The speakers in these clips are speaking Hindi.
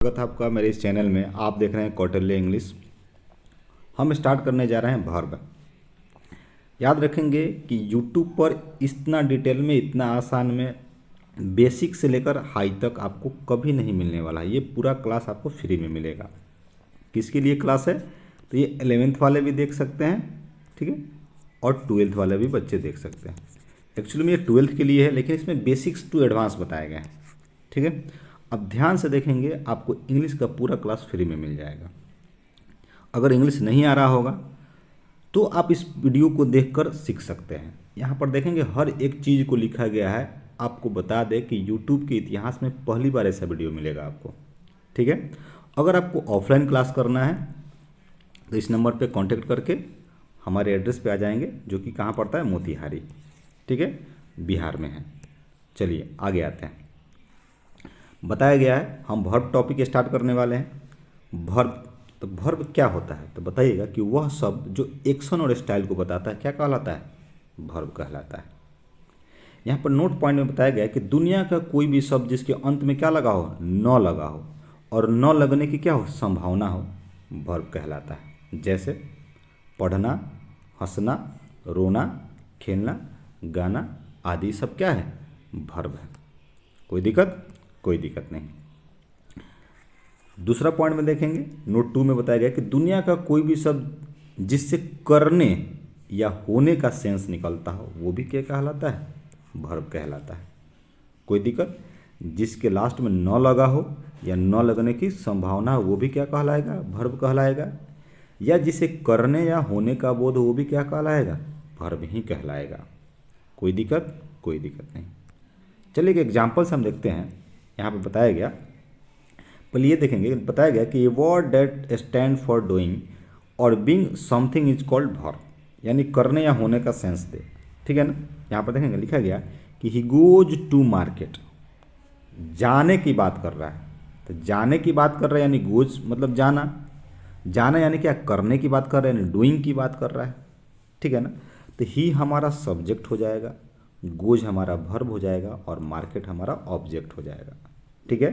स्वागत है आपका मेरे इस चैनल में। आप देख रहे हैं कौटिल्य इंग्लिश। हम स्टार्ट करने जा रहे हैं वर्ब। याद रखेंगे कि YouTube पर इतना डिटेल में, इतना आसान में, बेसिक से लेकर हाई तक आपको कभी नहीं मिलने वाला है। ये पूरा क्लास आपको फ्री में मिलेगा। किसके लिए क्लास है? तो ये 11th वाले भी देख सकते हैं, ठीक है, और 12th वाले भी बच्चे देख सकते हैं। एक्चुअली में ये 12th के लिए है, लेकिन इसमें बेसिक्स टू एडवांस बताए गए हैं, ठीक है। अब ध्यान से देखेंगे, आपको इंग्लिश का पूरा क्लास फ्री में मिल जाएगा। अगर इंग्लिश नहीं आ रहा होगा तो आप इस वीडियो को देखकर सीख सकते हैं। यहाँ पर देखेंगे हर एक चीज़ को लिखा गया है। आपको बता दें कि YouTube के इतिहास में पहली बार ऐसा वीडियो मिलेगा आपको, ठीक है। अगर आपको ऑफलाइन क्लास करना है तो इस नंबर पे कांटेक्ट करके हमारे एड्रेस पे आ जाएंगे, जो कि कहाँ पड़ता है? मोतिहारी, ठीक है, बिहार में है। चलिए आगे आते हैं। बताया गया है हम वर्ब टॉपिक स्टार्ट करने वाले हैं। वर्ब, तो वर्ब क्या होता है? तो बताइएगा कि वह शब्द जो एक्शन और स्टाइल को बताता है क्या कहलाता है? वर्ब कहलाता है। यहाँ पर नोट पॉइंट में बताया गया है कि दुनिया का कोई भी शब्द जिसके अंत में क्या लगा हो? न लगा हो, और न लगने की क्या हो? संभावना हो, वर्ब कहलाता है। जैसे पढ़ना, हंसना, रोना, खेलना, गाना आदि सब क्या है? वर्ब है। कोई दिक्कत? कोई दिक्कत नहीं। दूसरा पॉइंट में देखेंगे, नोट 2 में बताया गया कि दुनिया का कोई भी शब्द जिससे करने या होने का सेंस निकलता हो वो भी क्या कहलाता है? वर्ब कहलाता है। कोई दिक्कत? जिसके लास्ट में न लगा हो या न लगने की संभावना हो वो भी क्या कहलाएगा? वर्ब कहलाएगा। या जिसे करने या होने का बोध हो वो भी क्या कहलाएगा? वर्ब ही कहलाएगा। कोई दिक्कत? कोई दिक्कत नहीं। चलिए एक एग्जाम्पल से हम देखते हैं। यहाँ पे बताया गया, पहले ये देखेंगे, बताया गया कि a word that stand for doing और being something is called verb, यानी करने या होने का सेंस दे, ठीक है ना। यहाँ पर देखेंगे लिखा गया कि ही गोज टू मार्केट, जाने की बात कर रहा है। तो जाने की बात कर रहा है यानी गोज मतलब जाना, जाना यानी क्या? करने की बात कर रहा है, यानी डूइंग की बात कर रहा है, ठीक है ना। तो ही हमारा सब्जेक्ट हो जाएगा, गोज हमारा वर्ब हो जाएगा और मार्केट हमारा ऑब्जेक्ट हो जाएगा, ठीक है।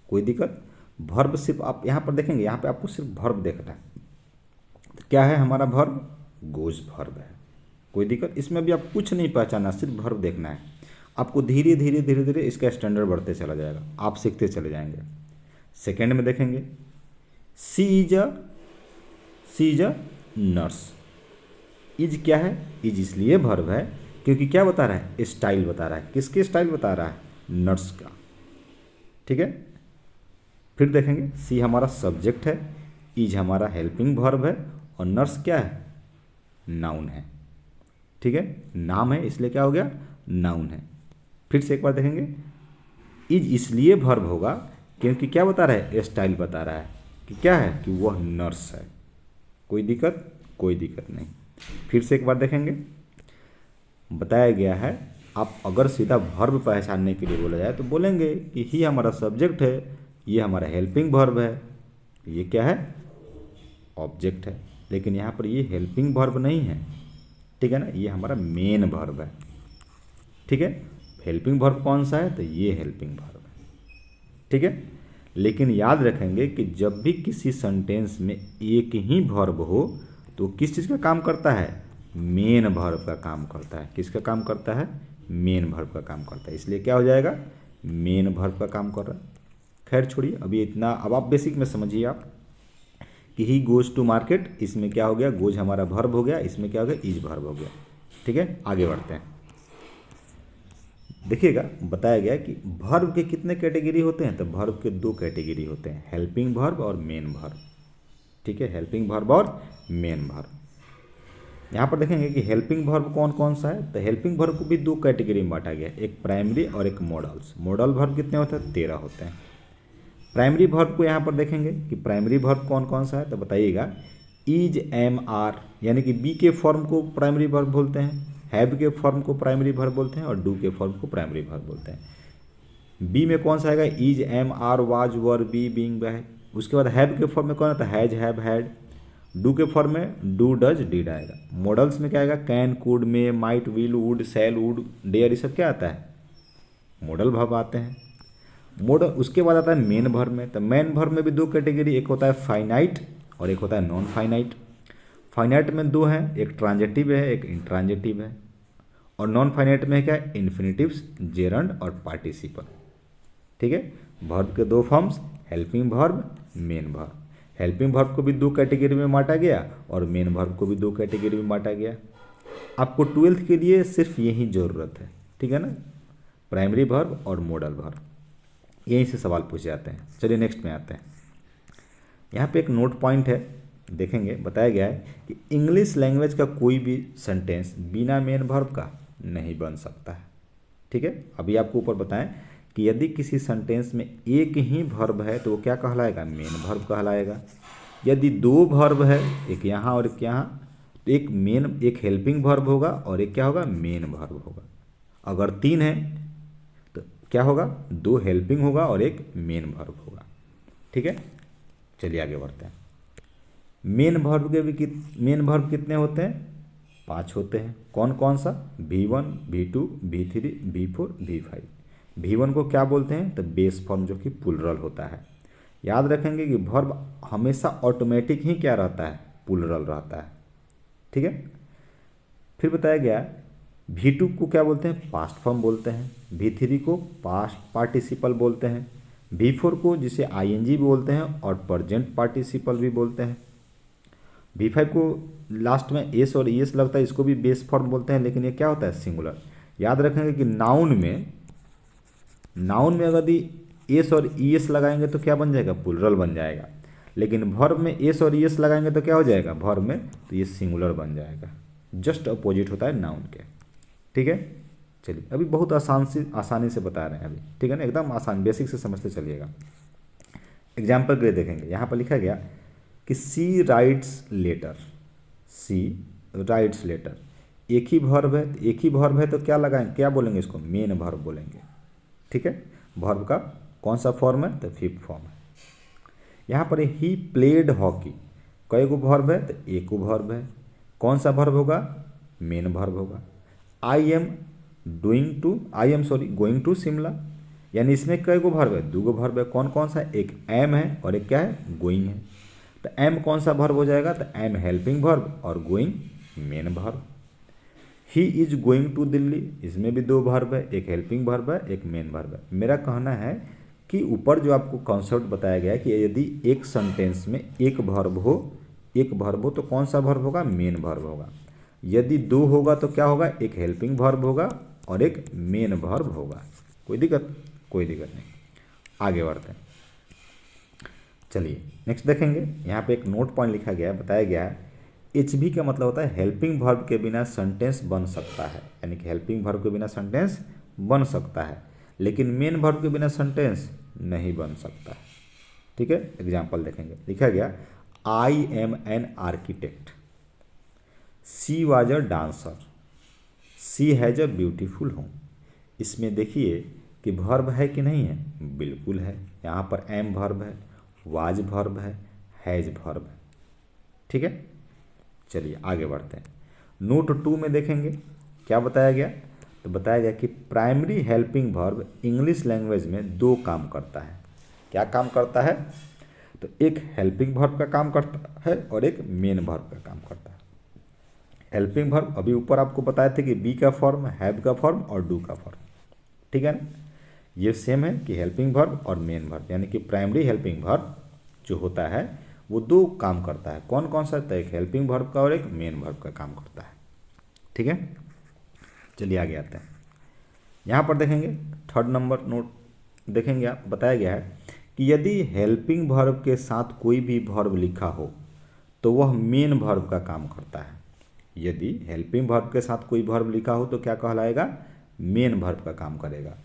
कोई दिक्कत? वर्ब सिर्फ आप यहाँ पर देखेंगे, यहाँ पे आपको सिर्फ वर्ब देखना है। तो क्या है हमारा वर्ब? गोज वर्ब है। कोई दिक्कत? इसमें भी आप कुछ नहीं पहचाना, सिर्फ वर्ब देखना है। आपको धीरे धीरे धीरे धीरे इसका स्टैंडर्ड बढ़ते चला जाएगा, आप सीखते चले जाएंगे। सेकेंड में देखेंगे, सी इज अ नर्स। इज क्या है? इज इसलिए वर्ब है क्योंकि क्या बता रहा है? स्टाइल बता रहा है। किसके स्टाइल बता रहा है? नर्स का, ठीक है। फिर देखेंगे, सी हमारा सब्जेक्ट है, इज हमारा हेल्पिंग वर्ब है, और नर्स क्या है? नाउन है, ठीक है। नाम है इसलिए क्या हो गया? नाउन है। फिर से एक बार देखेंगे, इज इसलिए वर्ब होगा क्योंकि क्या बता रहा है? स्टाइल बता रहा है कि क्या है? कि वह नर्स है। कोई दिक्कत? कोई दिक्कत नहीं। फिर से एक बार देखेंगे, बताया गया है आप अगर सीधा वर्ब पहचानने के लिए बोला जाए तो बोलेंगे कि ही हमारा सब्जेक्ट है, ये हमारा हेल्पिंग वर्ब है, ये क्या है? ऑब्जेक्ट है। लेकिन यहाँ पर ये हेल्पिंग वर्ब नहीं है, ठीक है ना, ये हमारा मेन वर्ब है, ठीक है। हेल्पिंग वर्ब कौन सा है? तो ये हेल्पिंग वर्ब है, ठीक है। लेकिन याद रखेंगे कि जब भी किसी सेंटेंस में एक ही वर्ब हो तो किस चीज़ का काम करता है? मेन वर्ब का काम करता है। किसका काम करता है? मेन वर्ब का काम करता है। इसलिए क्या हो जाएगा? मेन वर्ब का काम कर रहा है। खैर छोड़िए, अभी इतना, अब आप बेसिक में समझिए आप कि ही गोज टू मार्केट, इसमें क्या हो गया? गोज हमारा वर्ब हो गया, इसमें क्या हो गया? इज वर्ब हो गया, ठीक है। आगे बढ़ते हैं। देखिएगा, बताया गया कि वर्ब के कितने कैटेगरी होते हैं? तो वर्ब के 2 कैटेगरी होते हैं, हेल्पिंग वर्ब और मेन वर्ब, ठीक है। हेल्पिंग वर्ब और मेन वर्ब। यहाँ पर देखेंगे कि हेल्पिंग वर्ब कौन कौन सा है। तो हेल्पिंग वर्ब को भी 2 कैटेगरी में बांटा गया है, एक प्राइमरी और एक मॉडल्स। मॉडल वर्ब कितने होते हैं? 13 होते हैं। प्राइमरी वर्ब को यहाँ पर देखेंगे कि प्राइमरी वर्ब कौन कौन सा है। तो बताइएगा, इज, एम, आर, यानी कि बी के फॉर्म को प्राइमरी वर्ब बोलते हैं, हैव के फॉर्म को प्राइमरी वर्ब बोलते हैं, और डू के फॉर्म को प्राइमरी वर्ब बोलते हैं। बी में कौन सा आएगा? Is, am, are, was, were, be, being, है। उसके बाद हैव के फॉर्म में कौन आता है? Has, have, had. डू के फॉर्म में डू, डज, डिड आएगा। मॉडल्स में क्या आएगा? Can, could, may, might, will, would, shall, would, dare, ये सब क्या आता है? मॉडल वर्ब आते हैं। मोड उसके बाद आता है मेन वर्ब में। तो मेन वर्ब में भी दो कैटेगरी, एक होता है फाइनाइट और एक होता है नॉन फाइनाइट। फाइनाइट में दो हैं, एक ट्रांजिटिव है एक इंट्रांजिटिव है। और नॉन फाइनाइट में क्या है, इन्फिनिटिव्स, जेरंड और पार्टिसिपल। ठीक है, वर्ब के दो forms, helping verb, main verb. Helping verb को भी दो कैटेगरी में बांटा गया और मेन वर्ब को भी दो कैटेगरी में बांटा गया। आपको 12th के लिए सिर्फ यही ज़रूरत है, ठीक है ना, प्राइमरी वर्ब और मॉडल वर्ब, यहीं से सवाल पूछे जाते हैं। चलिए नेक्स्ट में आते हैं। यहाँ पे एक नोट पॉइंट है, देखेंगे, बताया गया है कि इंग्लिश लैंग्वेज का कोई भी सेंटेंस बिना मेन वर्ब का नहीं बन सकता है। ठीक है, अभी आपको ऊपर बताएं कि यदि किसी सेंटेंस में एक ही वर्ब है तो वो क्या कहलाएगा, मेन वर्ब कहलाएगा। यदि दो वर्ब है, एक यहाँ और एक यहाँ, तो एक हेल्पिंग वर्ब होगा और एक क्या होगा, मेन वर्ब होगा। अगर तीन है तो क्या होगा, दो हेल्पिंग होगा और एक मेन वर्ब होगा। ठीक है, चलिए आगे बढ़ते हैं। मेन वर्ब कितने होते हैं, 5 होते हैं। कौन कौन सा, V1, V2, V3, V4, V5। V1 को क्या बोलते हैं, तो बेस फॉर्म जो कि प्लुरल होता है। याद रखेंगे कि वर्ब हमेशा ऑटोमेटिक ही क्या रहता है, प्लुरल रहता है। ठीक है, फिर बताया गया V2 को क्या बोलते हैं, पास्ट फॉर्म बोलते हैं। V3 को पास्ट पार्टिसिपल बोलते हैं। V4 को जिसे ING भी बोलते हैं और प्रेजेंट पार्टिसिपल भी बोलते हैं। V5 को लास्ट में एस और ईएस लगता है, इसको भी बेस फॉर्म बोलते हैं, लेकिन ये क्या होता है, सिंगुलर। याद रखेंगे कि नाउन में अगर एस और ईएस लगाएंगे तो क्या बन जाएगा, प्लुरल बन जाएगा। लेकिन वर्ब में एस और ईएस लगाएंगे तो क्या हो जाएगा, वर्ब में तो ये सिंगुलर बन जाएगा। जस्ट अपोजिट होता है नाउन के। ठीक है, चलिए अभी बहुत आसानी से बता रहे हैं अभी, ठीक है ना, एकदम आसान, बेसिक से समझते चलिएगा। एग्जाम्पल के लिए देखेंगे, यहाँ पर लिखा गया कि सी राइट्स लेटर। एक ही वर्ब है तो क्या लगाएंगे, क्या बोलेंगे इसको, मेन वर्ब बोलेंगे। ठीक है, वर्ब का कौन सा फॉर्म है, तो 5th फॉर्म है। यहाँ पर ही प्लेड हॉकी, कई गो वर्ब है, तो एक वर्ब है। कौन सा वर्ब होगा, मेन वर्ब होगा। I am going to Shimla, यानी इसमें कई गो वर्ब है, 2 गो वर्ब है। कौन कौन सा, एक एम है और एक क्या है, गोइंग है। तो एम कौन सा वर्ब हो जाएगा, तो एम हेल्पिंग वर्ब और going main verb. He is going to Delhi, इसमें भी 2 वर्ब है, एक हेल्पिंग वर्ब है एक मेन वर्ब है। मेरा कहना है कि ऊपर जो आपको कॉन्सेप्ट बताया गया है कि यदि एक सेंटेंस में एक वर्ब हो तो कौन सा वर्ब होगा, मेन वर्ब होगा। यदि 2 होगा तो क्या होगा, एक हेल्पिंग वर्ब होगा और एक मेन वर्ब होगा। कोई दिक्कत नहीं। आगे बढ़ते हैं, चलिए नेक्स्ट देखेंगे। यहाँ पे एक नोट पॉइंट लिखा गया है, बताया गया है HB का मतलब होता है हेल्पिंग वर्ब के बिना सेंटेंस बन सकता है, यानी कि हेल्पिंग वर्ब के बिना सेंटेंस बन सकता है, लेकिन मेन वर्ब के बिना सेंटेंस नहीं बन सकता है। ठीक है, एग्जाम्पल देखेंगे, लिखा गया I am an architect, she was a dancer, she has a beautiful home. इसमें देखिए कि वर्ब है कि नहीं है, बिल्कुल है। यहाँ पर एम वर्ब है, वाज वर्ब हैज वर्ब है। ठीक है, चलिए आगे बढ़ते हैं। नोट 2 में देखेंगे क्या बताया गया, तो बताया गया कि primary helping verb English language में 2 काम करता है। क्या काम करता है, तो एक हेल्पिंग वर्ब का काम करता है और एक मेन वर्ब का काम करता है। हेल्पिंग वर्ब अभी ऊपर आपको बताए थे कि बी का फॉर्म, हैव का फॉर्म और डू का फॉर्म। ठीक है ना, ये सेम है कि हेल्पिंग वर्ब और मेन वर्ब, यानी कि प्राइमरी हेल्पिंग वर्ब जो होता है वो 2 काम करता है। कौन कौन सा, तो एक हेल्पिंग वर्ब का और एक मेन वर्ब का काम करता है। ठीक है, चलिए आगे आते हैं। यहाँ पर देखेंगे 3rd नंबर नोट देखेंगे आप, बताया गया है कि यदि हेल्पिंग वर्ब के साथ कोई भी वर्ब लिखा हो तो वह मेन वर्ब का काम करता है। यदि हेल्पिंग वर्ब के साथ कोई वर्ब लिखा हो तो क्या कहलाएगा, मेन वर्ब का काम करेगा।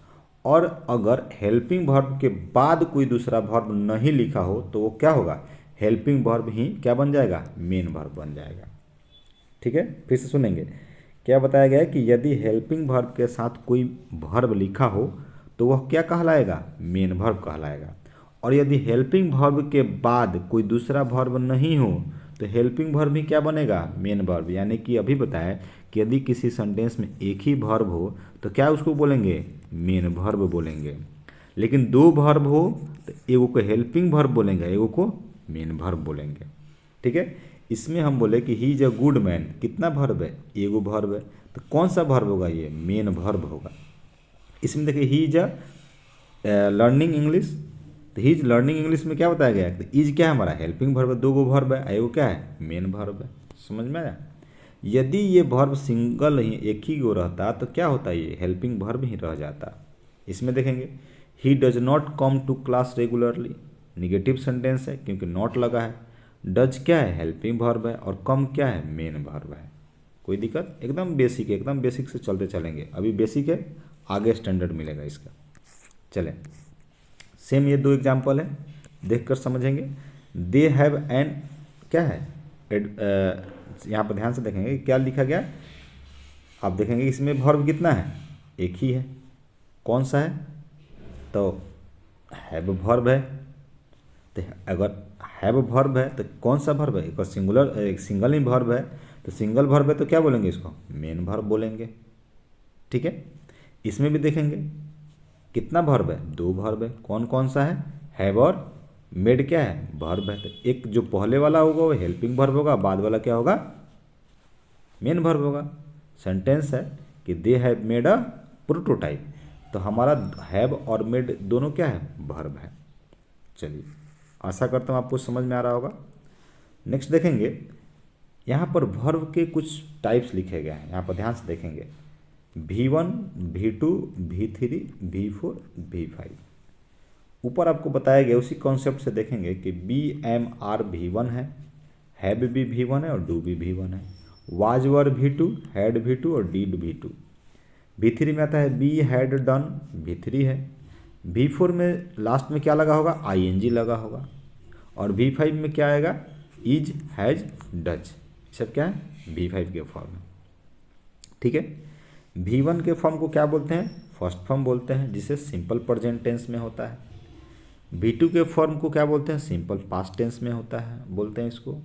और अगर हेल्पिंग वर्ब के बाद कोई दूसरा वर्ब नहीं लिखा हो तो वो क्या होगा, हेल्पिंग वर्ब ही क्या बन जाएगा, मेन वर्ब बन जाएगा। ठीक है, फिर से सुनेंगे क्या बताया गया है कि यदि हेल्पिंग वर्ब के साथ कोई वर्ब लिखा हो तो वह क्या कहलाएगा, मेन वर्ब कहलाएगा। और यदि हेल्पिंग वर्ब के बाद कोई दूसरा वर्ब नहीं हो तो हेल्पिंग वर्ब ही क्या बनेगा, मेन वर्ब। यानी कि अभी बताया कि यदि किसी सेंटेंस में एक ही वर्ब हो तो क्या उसको बोलेंगे, मेन वर्ब बोलेंगे। लेकिन दो वर्ब हो तो एगो को हेल्पिंग वर्ब बोलेंगे, एगो को मेन वर्ब बोलेंगे। ठीक है, इसमें हम बोले कि he is a good man, कितना वर्ब है, एगो वर्ब है, तो कौन सा वर्ब होगा, ये मेन वर्ब होगा। इसमें देखिए he is a learning English, तो ही इज लर्निंग इंग्लिश में क्या बताया गया है, तो इज क्या है हमारा हेल्पिंग वर्ब है, दो गो वर्ब है, एगो क्या है मेन वर्ब है। समझ में आया। यदि ये वर्ब सिंगल ही एक ही गो रहता तो क्या होता, ये हेल्पिंग वर्ब ही रह जाता। इसमें देखेंगे he does not come to class regularly, negative sentence है क्योंकि नॉट लगा है। डज क्या है हेल्पिंग वर्ब है, और कम क्या है मेन वर्ब है। कोई दिक्कत, एकदम बेसिक है, एकदम बेसिक से चलते चलेंगे, अभी बेसिक है, आगे स्टैंडर्ड मिलेगा इसका। चलें, सेम ये दो एग्जाम्पल है, देख कर समझेंगे। दे हैव एन क्या है, यहाँ पर ध्यान से देखेंगे क्या लिखा गया। आप देखेंगे इसमें वर्ब कितना है, एक ही है, कौन सा है, तो हैव वर्ब है। तो अगर हैव वर्ब है तो कौन सा वर्ब है, एक सिंगुलर, एक सिंगल ही वर्ब है, तो सिंगल वर्ब है तो क्या बोलेंगे इसको, मेन वर्ब बोलेंगे। ठीक है, इसमें भी देखेंगे कितना वर्ब है, दो वर्ब है, कौन कौन सा है, हैव और मेड क्या है वर्ब है। तो एक जो पहले वाला होगा वो हेल्पिंग वर्ब होगा, बाद वाला क्या होगा मेन वर्ब होगा। सेंटेंस है कि they have made a prototype, तो हमारा हैव और मेड दोनों क्या है वर्ब है। चलिए, आशा करता हूँ आपको समझ में आ रहा होगा। नेक्स्ट देखेंगे, यहाँ पर वर्ब के कुछ टाइप्स लिखे गए हैं, यहाँ पर ध्यान से देखेंगे V1, V2, V3, V4, V5। ऊपर आपको बताया गया उसी कॉन्सेप्ट से देखेंगे कि BMR V1 है, हैव भी V1 है और डू भी V1 है, was were V2, had V2 और डीड V2। V3 में आता है बी हैड डन, V3 है। V4 में लास्ट में क्या लगा होगा, ING लगा होगा, और V5 में क्या आएगा, इज हैज डज। सब क्या है V5 के फॉर्म। ठीक है, V1 के फॉर्म को क्या बोलते हैं, फर्स्ट फॉर्म बोलते हैं, जिसे सिंपल प्रेजेंट टेंस में होता है। V2 के फॉर्म को क्या बोलते हैं, सिंपल पास्ट टेंस में होता है, बोलते हैं इसको।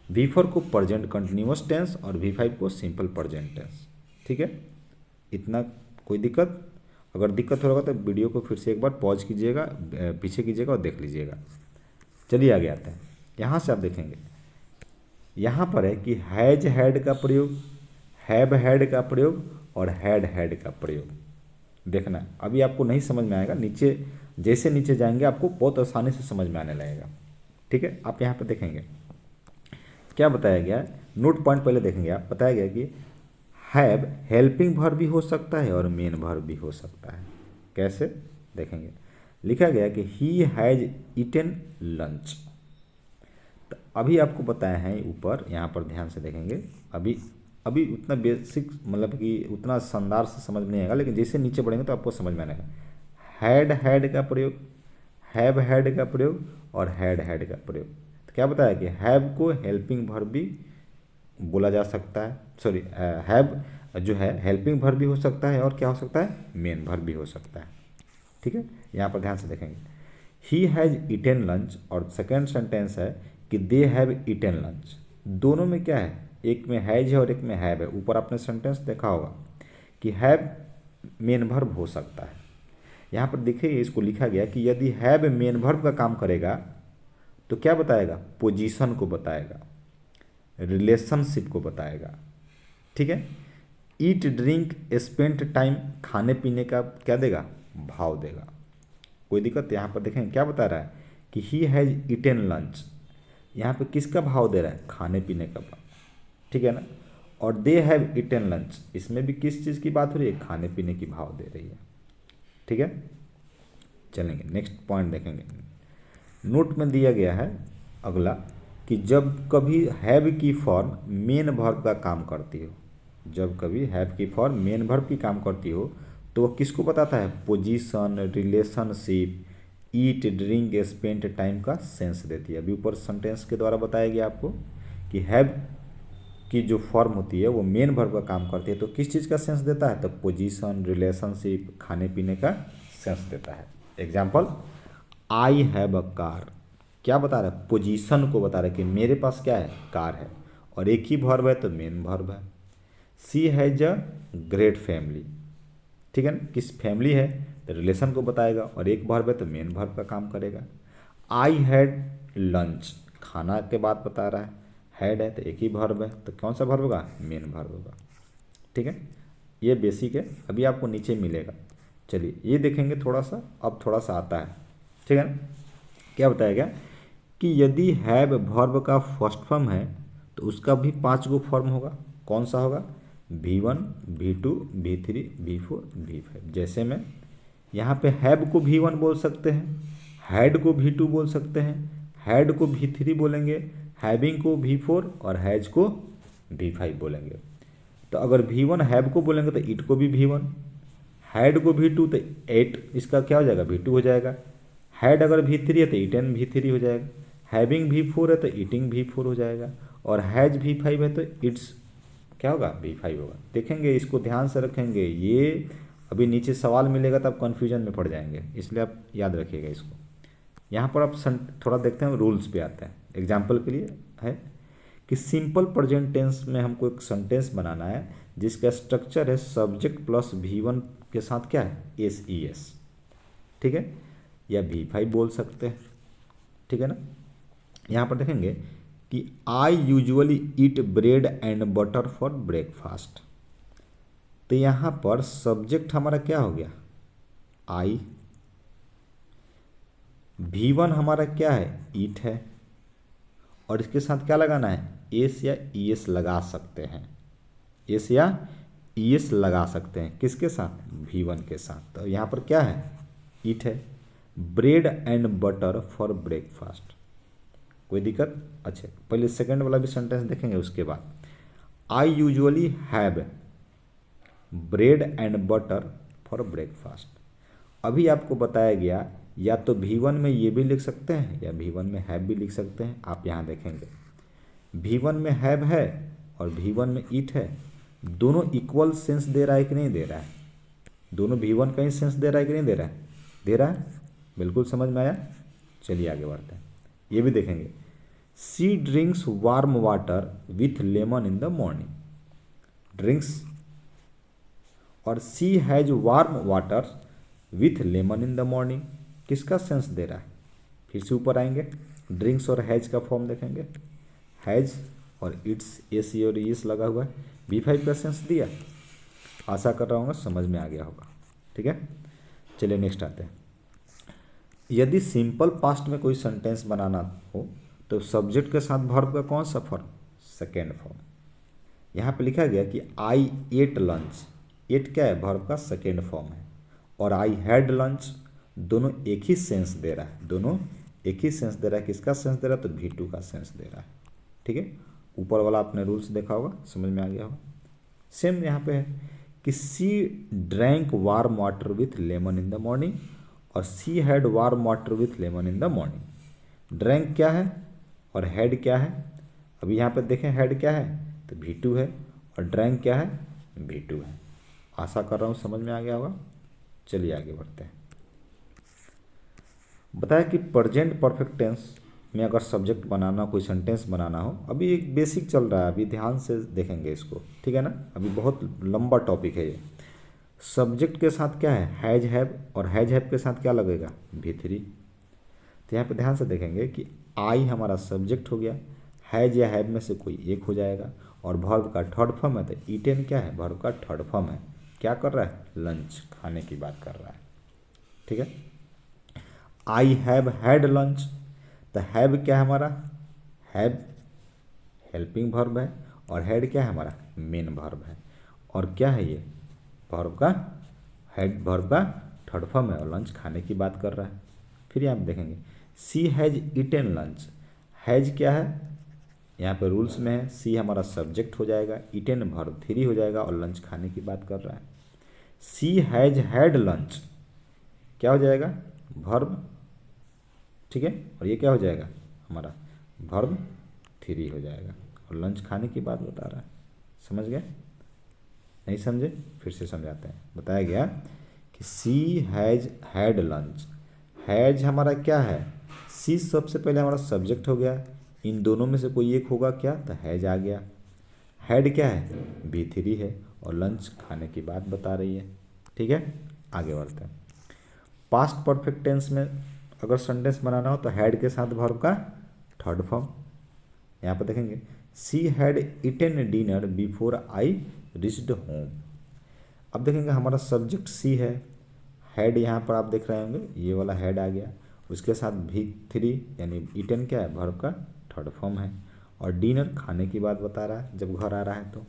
V4 को प्रेजेंट कंटिन्यूअस टेंस और V5 को सिंपल प्रेजेंट टेंस। ठीक है, इतना कोई दिक्कत, अगर दिक्कत होगा तो वीडियो को फिर से एक बार पॉज कीजिएगा, पीछे कीजिएगा और देख लीजिएगा। चलिए आगे आते हैं। यहाँ से आप देखेंगे, यहाँ पर है कि हैज हैड का प्रयोग, हैव हैड का प्रयोग और हैड का प्रयोग। देखना अभी आपको नहीं समझ में आएगा, नीचे जैसे नीचे जाएंगे आपको बहुत आसानी से समझ में आने लगेगा। ठीक है, आप यहाँ पर देखेंगे क्या बताया गया है, नोट पॉइंट पहले देखेंगे आप। बताया गया कि हैव हेल्पिंग वर्ब भी हो सकता है और मेन वर्ब भी हो सकता है। कैसे देखेंगे, लिखा गया कि ही हैज ईटेन लंच। तो अभी आपको बताया है ऊपर, यहाँ पर ध्यान से देखेंगे, अभी उतना बेसिक मतलब कि उतना शानदार से समझ में नहीं आएगा, लेकिन जैसे नीचे बढ़ेंगे तो आपको समझ में आएगा। हैड का प्रयोग, हैव हैड का प्रयोग और हैड का प्रयोग। तो क्या बताया कि हैव को हेल्पिंग वर्ब भी बोला जा सकता है, सॉरी हैव जो है हेल्पिंग वर्ब भी हो सकता है और क्या हो सकता है मेन वर्ब भी हो सकता है। ठीक है, यहाँ पर ध्यान से देखेंगे, ही हैज ईटेन लंच और सेकेंड सेंटेंस है कि दे हैव ईटेन लंच। दोनों में क्या है, एक में हैज है और एक में हैव है। ऊपर आपने सेंटेंस देखा होगा कि हैव मेन वर्ब हो सकता है। यहाँ पर देखिए इसको लिखा गया कि यदि हैव मेन वर्ब का काम करेगा तो क्या बताएगा, पोजीशन को बताएगा, रिलेशनशिप को बताएगा। ठीक है, ईट ड्रिंक स्पेंड टाइम खाने पीने का क्या देगा, भाव देगा। कोई दिक्कत, यहाँ पर देखें क्या बता रहा है कि ही हैज ईटेन लंच, यहाँ पे किसका भाव दे रहा है, खाने पीने का भाव। ठीक है ना, और दे हैव ईटेन लंच, इसमें भी किस चीज़ की बात हो रही है, खाने पीने की भाव दे रही है। ठीक है, चलेंगे नेक्स्ट पॉइंट देखेंगे। नोट में दिया गया है अगला कि जब कभी हैव की फॉर्म मेन वर्ब का काम करती हो, जब कभी हैव की फॉर्म मेन वर्ब की काम करती हो तो वह किसको बताता है, position, relationship, eat drink spend time का सेंस देती है। अभी ऊपर सेंटेंस के द्वारा बताया गया आपको कि हैव की जो फॉर्म होती है वो मेन वर्ब का काम करती है, तो किस चीज़ का सेंस देता है, तो पोजीशन, रिलेशनशिप, खाने पीने का सेंस देता है। Example, I have a car, क्या बता रहा है, पोजीशन को बता रहा है कि मेरे पास क्या है, कार है, और एक ही वर्ब है तो मेन वर्ब है। सी हैज अ ग्रेट फैमिली, ठीक है ना, किस फैमिली है, तो रिलेशन को बताएगा, और एक वर्ब है तो मेन वर्ब का काम करेगा। आई हैड लंच, खाना के बाद बता रहा है, हैड है तो एक ही वर्ब है, तो कौन सा वर्ब होगा, मेन वर्ब होगा। ठीक है, ये बेसिक है, अभी आपको नीचे मिलेगा। चलिए ये देखेंगे थोड़ा सा, अब थोड़ा सा आता है। ठीक है ना, क्या बताया गया कि यदि हैव वर्ब का फर्स्ट फॉर्म है तो उसका भी 5 गो फॉर्म होगा। कौन सा होगा, V1, V2, V3, V4, V5। जैसे में यहाँ पे हैव को V1 बोल सकते हैं, हैड को V2 बोल सकते हैं, हैड को V3 बोलेंगे, हैविंग को V4 और हैज को V5 बोलेंगे। तो अगर V1 हैव को बोलेंगे तो इट को भी V1, हैड को V2 तो एट इसका क्या हो जाएगा, V2 हो जाएगा। हैड अगर V3 है तो इटन V3 हो जाएगा, हैविंग V4 है तो ईटिंग V4 हो जाएगा, और हैज V5 है तो इट्स क्या होगा, V5 होगा। देखेंगे, इसको ध्यान से रखेंगे, ये अभी नीचे सवाल मिलेगा तब कन्फ्यूजन में पड़ जाएंगे, इसलिए आप याद रखिएगा इसको। यहाँ पर आप थोड़ा देखते हैं, रूल्स पे आते हैं। एग्जाम्पल के लिए है कि सिंपल प्रेजेंट टेंस में हमको एक सेंटेंस बनाना है जिसका स्ट्रक्चर है सब्जेक्ट प्लस V1 के साथ क्या है, SES। ठीक है, या V5 बोल सकते हैं। ठीक है ना, यहाँ पर देखेंगे कि I usually eat bread and butter for breakfast. तो यहाँ पर सब्जेक्ट हमारा क्या हो गया, आई, V1 हमारा क्या है, ईट है, और इसके साथ क्या लगाना है, एस या ES लगा सकते हैं, एस या ES लगा सकते हैं, किसके साथ, V1 के साथ। तो यहाँ पर क्या है, ईट है, bread and butter for breakfast, कोई दिक्कत। अच्छा, पहले सेकंड वाला भी सेंटेंस देखेंगे, उसके बाद I usually have bread and butter for breakfast. अभी आपको बताया गया, या तो V1 में ये भी लिख सकते हैं या V1 में हैव भी लिख सकते हैं। आप यहाँ देखेंगे V1 में हैव है और V1 में ईट है, दोनों इक्वल सेंस दे रहा है कि नहीं दे रहा है, दोनों V1 का ही सेंस दे रहा है कि नहीं दे रहा है, दे रहा है, बिल्कुल समझ में आया। चलिए आगे बढ़ते हैं, ये भी देखेंगे। She drinks warm water with lemon in the morning, drinks और she has warm water with lemon in the morning, किसका सेंस दे रहा है, फिर से ऊपर आएंगे, ड्रिंक्स और हैज का फॉर्म देखेंगे, हैज और इट्स एस और इस लगा हुआ है, V5 का सेंस दिया। आशा कर रहा हूँ समझ में आ गया होगा। ठीक है, चलिए नेक्स्ट आते हैं। यदि सिंपल पास्ट में कोई सेंटेंस बनाना हो तो सब्जेक्ट के साथ वर्ब का कौन सा फॉर्म, सेकेंड फॉर्म। यहाँ पे लिखा गया कि आई एट लंच, एट क्या है, वर्ब का सेकेंड फॉर्म है, और आई हैड लंच, दोनों एक ही सेंस दे रहा है, दोनों एक ही सेंस दे रहा है। किसका सेंस दे रहा है, तो V2 का सेंस दे रहा है। ठीक है, ऊपर वाला आपने रूल्स देखा होगा, समझ में आ गया होगा। सेम यहाँ पे है कि she drank warm water with lemon in the morning, और she had warm water with lemon in the morning. Drank क्या है और हैड क्या है, अभी यहाँ पे देखें हैड क्या है तो V2 है, और ड्रैंक क्या है, V2 है। आशा कर रहा हूँ समझ में आ गया होगा। चलिए आगे बढ़ते हैं। बताया कि प्रेजेंट परफेक्ट टेंस में अगर सब्जेक्ट बनाना, कोई सेंटेंस बनाना हो, अभी एक बेसिक चल रहा है, अभी ध्यान से देखेंगे इसको। ठीक है ना, अभी बहुत लंबा टॉपिक है ये। सब्जेक्ट के साथ क्या है, हैज हैव, और हैज हैव के साथ क्या लगेगा, V3। तो यहाँ पे ध्यान से देखेंगे कि आई हमारा सब्जेक्ट हो गया, हैज या हैव में से कोई एक हो जाएगा, और वर्ब का थर्ड फॉर्म है तो ईटेन क्या है, वर्ब का थर्ड फॉर्म है, क्या कर रहा है, लंच, खाने की बात कर रहा है। ठीक है, आई हैव हैड लंच, तो हैव क्या है हमारा, हैव हेल्पिंग वर्ब है, और हैड क्या है हमारा, मेन वर्ब है, और क्या है ये, वर्ब का हैड, वर्ब का थर्ड फॉर्म है, और लंच खाने की बात कर रहा है। फिर यहाँ पे देखेंगे सी हैज ईटेन लंच, हैज क्या है, यहाँ पे रूल्स में है, सी हमारा सब्जेक्ट हो जाएगा, ईटेन वर्ब 3 हो जाएगा, और लंच खाने की बात कर रहा है। सी हैज हैड लंच क्या हो जाएगा, वर्ब, ठीक है, और ये क्या हो जाएगा हमारा, वर्ब 3 हो जाएगा, और लंच खाने की बात बता रहा है। समझ गए, नहीं समझे, फिर से समझाते हैं। बताया गया कि सी हैज हैड लंच, हैज हमारा क्या है, सी सबसे पहले हमारा सब्जेक्ट हो गया, इन दोनों में से कोई एक होगा क्या, तो हैज आ गया, हैड क्या है, V3 है, और लंच खाने की बात बता रही है। ठीक है, आगे बढ़ते हैं। पास्ट परफेक्ट टेंस में अगर सेंटेंस बनाना हो तो हैड के साथ वर्ब का थर्ड फॉर्म। यहाँ पर देखेंगे she had eaten dinner before I reached home. अब देखेंगे हमारा सब्जेक्ट सी है, हैड यहाँ पर आप देख रहे होंगे ये वाला हैड आ गया, उसके साथ भी थ्री यानी इटेन क्या है वर्ब का थर्ड फॉर्म है, और डिनर खाने की बात बता रहा है जब घर आ रहा है तो।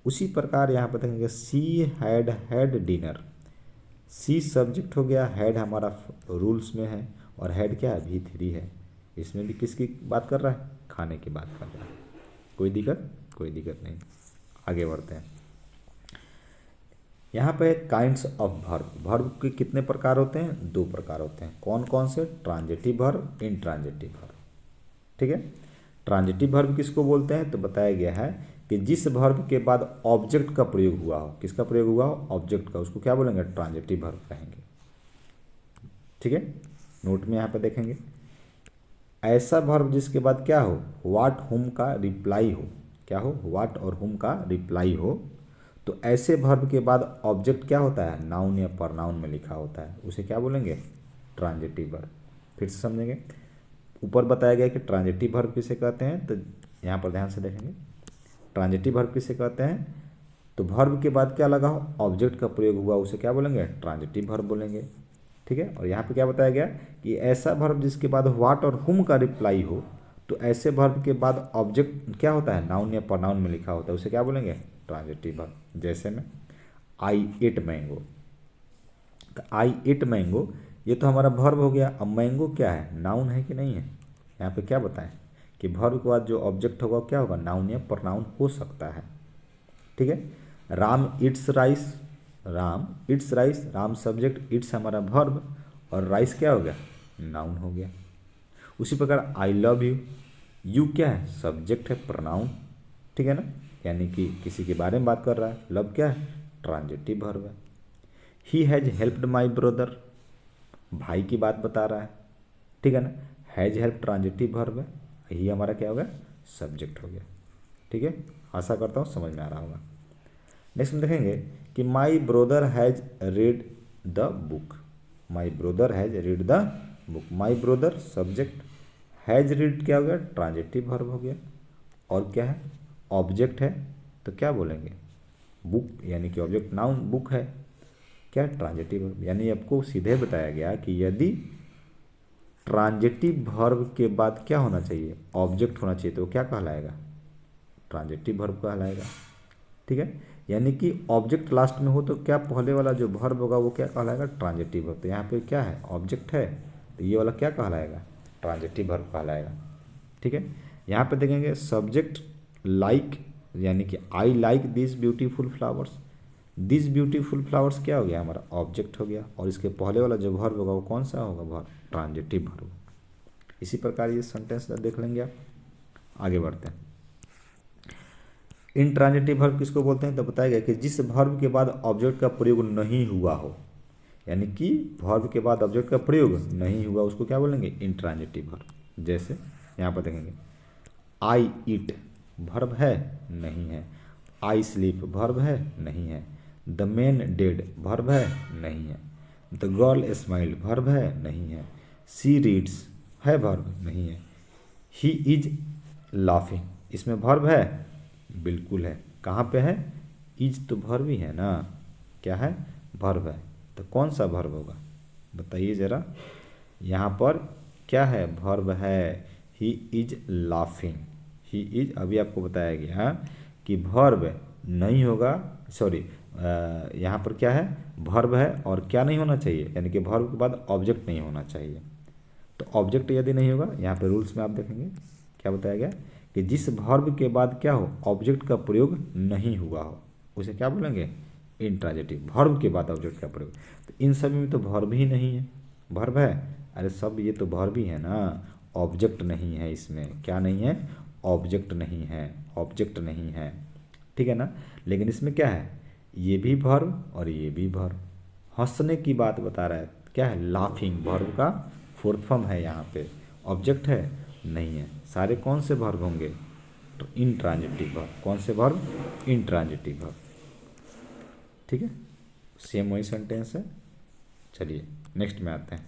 उसी प्रकार यहाँ पर देखेंगे she had dinner, she subject हो गया, हैड हमारा रूल्स में है और हैड क्या है भी थ्री है, इसमें भी किसकी बात कर रहा है खाने की बात कर रहा है। कोई दिक्कत नहीं। आगे बढ़ते हैं। यहाँ पे काइंड्स ऑफ वर्ब, वर्ब के कितने प्रकार होते हैं? दो प्रकार होते हैं। कौन कौन से? Transitive verb, intransitive verb. ठीक है, ट्रांजिटिव वर्ब किसको बोलते हैं? तो बताया गया है कि जिस वर्ब के बाद ऑब्जेक्ट का प्रयोग हुआ हो, किसका प्रयोग हुआ हो? ऑब्जेक्ट का, उसको क्या बोलेंगे? ट्रांजिटिव वर्ब कहेंगे। ठीक है, नोट में यहाँ पे देखेंगे ऐसा वर्ब जिसके बाद क्या हो? व्हाट हुम का रिप्लाई हो। क्या हो? व्हाट और हुम का रिप्लाई हो, तो ऐसे वर्ब के बाद ऑब्जेक्ट क्या होता है? नाउन या प्रनाउन में लिखा होता है, उसे क्या बोलेंगे? Transitive verb. फिर से समझेंगे, ऊपर बताया गया कि ट्रांजिटिव वर्ब किसे कहते हैं, तो यहाँ पर ध्यान से देखेंगे ट्रांजिटिव वर्ब किसे कहते हैं। तो वर्ब के बाद क्या लगा हो? ऑब्जेक्ट का प्रयोग हुआ, उसे क्या बोलेंगे? ट्रांजिटिव वर्ब बोलेंगे। ठीक है, और यहाँ पे क्या बताया गया कि ऐसा वर्ब जिसके बाद व्हाट और हुम का रिप्लाई हो, तो ऐसे वर्ब के बाद ऑब्जेक्ट क्या होता है? नाउन या प्रनाउन में लिखा होता है, उसे क्या बोलेंगे? Transitive verb. जैसे में आई एट मैंगो, तो आई एट मैंगो ये तो हमारा वर्ब हो गया। अब मैंगो क्या है? नाउन है कि नहीं है? यहाँ पे क्या बताएं कि वर्ब के बाद जो ऑब्जेक्ट होगा क्या होगा? नाउन या प्रनाउन हो सकता है। ठीक है, Ram it's rice, Ram it's rice, Ram subject, it's हमारा वर्ब और राइस क्या हो गया? नाउन हो गया। उसी प्रकार आई लव यू, यू क्या है? सब्जेक्ट है, प्रनाउन। ठीक है ना, यानी कि किसी के बारे में बात कर रहा है। लव क्या है? ट्रांजिटिव वर्ब है। He has helped my brother, भाई की बात बता रहा है। ठीक है ना, हैज हेल्प ट्रांजिटिव वर्ब है, ही हमारा क्या हो गया? सब्जेक्ट हो गया। ठीक है, आशा करता हूँ समझ में आ रहा होगा। नेक्स्ट में देखेंगे कि my brother has read the book, my brother has read the book, my brother subject, has read क्या हो गया? ट्रांजिटिव वर्ब हो गया। और क्या है? ऑब्जेक्ट है, तो क्या बोलेंगे? बुक, यानी कि ऑब्जेक्ट नाउन बुक है, क्या? Transitive verb. यानी आपको सीधे बताया गया कि यदि ट्रांजिटिव वर्ब के बाद क्या होना चाहिए? ऑब्जेक्ट होना चाहिए, तो क्या कहलाएगा? ट्रांजिटिव वर्ब कहलाएगा। ठीक है, यानी कि ऑब्जेक्ट लास्ट में हो तो क्या पहले वाला जो वर्ब होगा वो क्या कहलाएगा? Transitive verb. तो यहाँ पे क्या है? ऑब्जेक्ट है, तो ये वाला क्या कहलाएगा? ट्रांजिटिव वर्ब कहलाएगा। ठीक है, यहाँ पे देखेंगे सब्जेक्ट लाइक, यानी कि I like this beautiful flowers, this beautiful flowers क्या हो गया? हमारा ऑब्जेक्ट हो गया, और इसके पहले वाला जो वर्ब होगा वो कौन सा होगा? Verb, transitive verb. इसी प्रकार ये सेंटेंस देख लेंगे आप। आगे बढ़ते हैं। इनट्रांजिटिव वर्ब किसको बोलते हैं? तो बताया गया कि जिस वर्ब के बाद ऑब्जेक्ट का प्रयोग नहीं हुआ हो, यानी कि वर्ब के बाद ऑब्जेक्ट का प्रयोग नहीं हुआ, उसको क्या बोलेंगे? Intransitive verb. जैसे यहाँ पर देखेंगे आई ईट वर्ब है? नहीं है। आई स्लीप वर्ब है? नहीं है। द मैन डेड वर्ब है? नहीं है। द गर्ल स्माइल वर्ब है? नहीं है। सी रीड्स है वर्ब? नहीं है। ही इज लाफिंग, इसमें वर्ब है? बिल्कुल है। कहाँ पे है? इज तो वर्ब ही है ना, क्या है? वर्ब है। तो कौन सा वर्ब होगा बताइए ज़रा। यहाँ पर क्या है? वर्ब है। He is laughing, he is, अभी आपको बताया गया कि वर्ब नहीं होगा, सॉरी यहाँ पर क्या है? वर्ब है और क्या नहीं होना चाहिए? यानी कि वर्ब के बाद ऑब्जेक्ट नहीं होना चाहिए। तो ऑब्जेक्ट यदि नहीं होगा, यहाँ पे रूल्स में आप देखेंगे क्या बताया गया कि जिस वर्ब के बाद क्या हो? ऑब्जेक्ट का प्रयोग नहीं हुआ हो, उसे क्या बोलेंगे? इनट्रांजिटिव। वर्ब के बाद ऑब्जेक्ट का प्रयोग, तो इन सभी में तो वर्ब ही नहीं है। वर्ब है? अरे सब ये तो वर्ब ही है ना, ऑब्जेक्ट नहीं है इसमें। क्या नहीं है? ऑब्जेक्ट नहीं है, ऑब्जेक्ट नहीं है। ठीक है ना, लेकिन इसमें क्या है? ये भी वर्ब और ये भी वर्ब। हंसने की बात बता रहा है, क्या है? लाफिंग वर्ब का फोर्थ फॉर्म है, यहाँ पे ऑब्जेक्ट है? नहीं है। सारे कौन से वर्ब होंगे? तो इनट्रांजिटिव वर्ब। कौन से वर्ब? Intransitive verb. ठीक है, सेम वही सेंटेंस है। चलिए नेक्स्ट में आते हैं।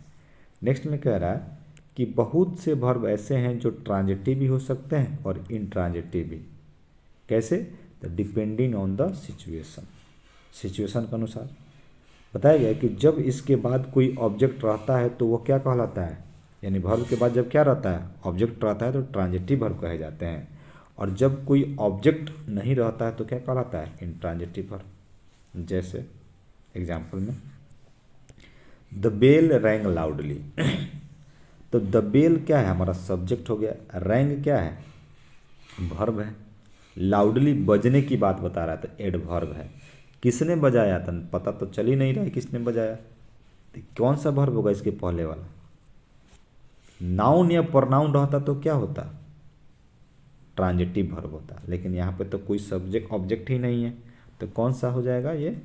नेक्स्ट में कह रहा है कि बहुत से वर्ब ऐसे हैं जो ट्रांजिटिव भी हो सकते हैं और इंट्रांजिटिव भी। कैसे? तो depending on the situation, situation के अनुसार बताया गया कि जब इसके बाद कोई ऑब्जेक्ट रहता है तो वो क्या कहलाता है, यानी वर्ब के बाद जब क्या रहता है, ऑब्जेक्ट रहता है, तो ट्रांजिटिव वर्ब कहे जाते हैं। और जब कोई ऑब्जेक्ट नहीं रहता है तो क्या कहलाता है, इंट्रांजिटिव वर्ब। जैसे एग्जाम्पल में द बेल रैंग लाउडली, तो द बेल क्या है, हमारा सब्जेक्ट हो गया, रैंग क्या है, वर्ब है, लाउडली बजने की बात बता रहा है तो एडवर्ब है। किसने बजाया था, पता तो चल ही नहीं रहा है किसने बजाया, तो कौन सा वर्ब होगा इसके पहले वाला, नाउन या प्रोनाउन रहता तो क्या होता, ट्रांजिटिव वर्ब होता, लेकिन यहाँ पे तो कोई सब्जेक्ट ऑब्जेक्ट ही नहीं है, तो कौन सा हो जाएगा, ये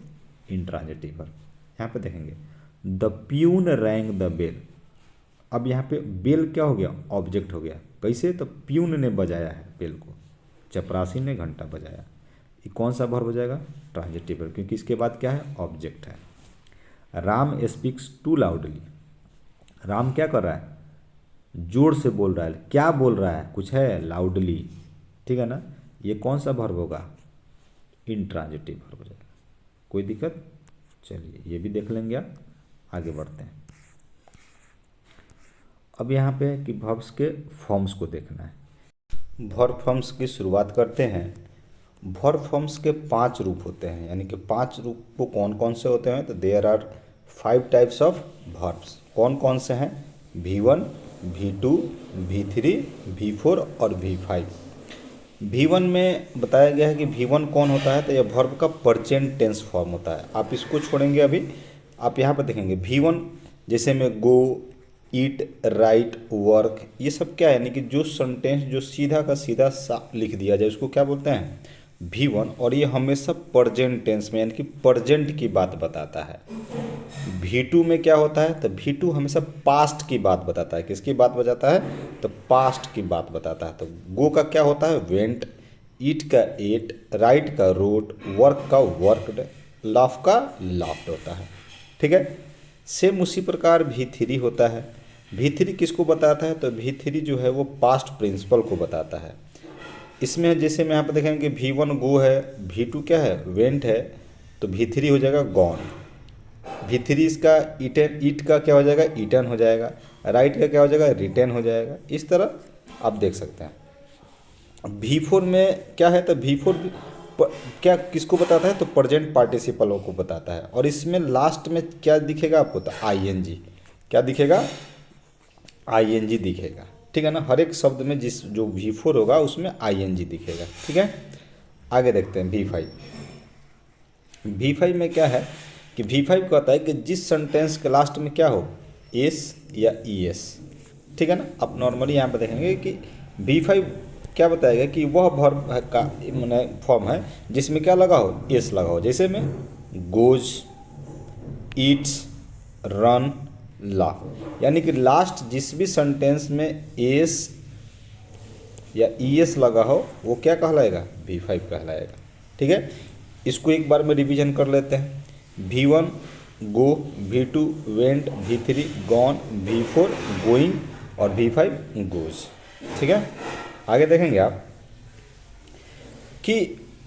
इंट्रांजिटिव वर्ब। यहाँ पे देखेंगे the peon rang the bell, अब यहाँ पे बेल क्या हो गया, ऑब्जेक्ट हो गया। कैसे? तो प्यून ने बजाया है बेल को, चपरासी ने घंटा बजाया, ये कौन सा वर्ब हो जाएगा, ट्रांजिटिव वर्ब, क्योंकि इसके बाद क्या है, ऑब्जेक्ट है। Ram speaks too loudly, Ram क्या कर रहा है, जोर से बोल रहा है, क्या बोल रहा है, कुछ है, लाउडली, ठीक है ना, ये कौन सा वर्ब होगा, इंट्रांजिटिव वर्ब हो जाएगा। कोई दिक्कत? चलिए ये भी देख लेंगे, आप आगे बढ़ते हैं। अब यहाँ पे कि वर्ब्स के फॉर्म्स को देखना है। वर्ब फॉर्म्स की शुरुआत करते हैं। वर्ब फॉर्म्स के 5 रूप होते हैं, यानी कि 5 रूप वो कौन कौन से होते हैं, तो there are 5 types of verbs. कौन कौन से हैं, V1, V2, V3, V4 और V5। V1 में बताया गया है कि V1 कौन होता है, तो यह वर्ब का प्रेजेंट टेंस फॉर्म होता है। आप इसको छोड़ेंगे, अभी आप यहाँ पर देखेंगे V1 जैसे में गो, ईट, राइट, वर्क, ये सब क्या है, यानी कि जो सेंटेंस जो सीधा का सीधा लिख दिया जाए उसको क्या बोलते हैं, V1। और ये हमेशा प्रेजेंट टेंस में, यानी कि प्रेजेंट की बात बताता है। V2 में क्या होता है, तो V2 हमेशा पास्ट की बात बताता है। किसकी बात बताता है, तो पास्ट की बात बताता है। तो गो का क्या होता है, वेंट, ईट का एट, राइट का रोट, वर्क का वर्कड, लाफ का लाफ्ड होता है, ठीक है। सेम उसी प्रकार V3 होता है। V3 किसको बताता है, तो V3 जो है वो पास्ट प्रिंसिपल को बताता है। इसमें जैसे में यहाँ पर देखेंगे कि V1 गो है, V2 क्या है, वेंट है, तो V3 हो जाएगा गॉन। V3 इसका ईटन, ईट का क्या हो जाएगा, ईटन हो जाएगा, राइट का क्या हो जाएगा, रिटर्न हो जाएगा। इस तरह आप देख सकते हैं। V4 में क्या है, तो V4 क्या किसको बताता है, तो प्रेजेंट पार्टिसिपलों को बताता है। और इसमें लास्ट में क्या दिखेगा आपको, तो ING, क्या दिखेगा, ING दिखेगा, ठीक है ना। हर एक शब्द में जिस जो V4 होगा उसमें ING दिखेगा, ठीक है। आगे देखते हैं V5। V5 में क्या है कि V5 कहता है कि जिस सेंटेंस के लास्ट में क्या हो, एस या ES, ठीक है ना। आप नॉर्मली यहाँ पर देखेंगे कि V5 क्या बताएगा कि वह वर्ब का मैंने फॉर्म है जिसमें क्या लगा हो, एस लगा हो। जैसे में गोज, ईट्स, रन, ला, यानी कि लास्ट जिस भी सेंटेंस में एस या ES लगा हो वो क्या कहलाएगा, V5 कहलाएगा, ठीक है। इसको एक बार में रिवीजन कर लेते हैं। V1 गो, V2 went, V3 gone, V4 going और V5 गोज, ठीक है। आगे देखेंगे आप कि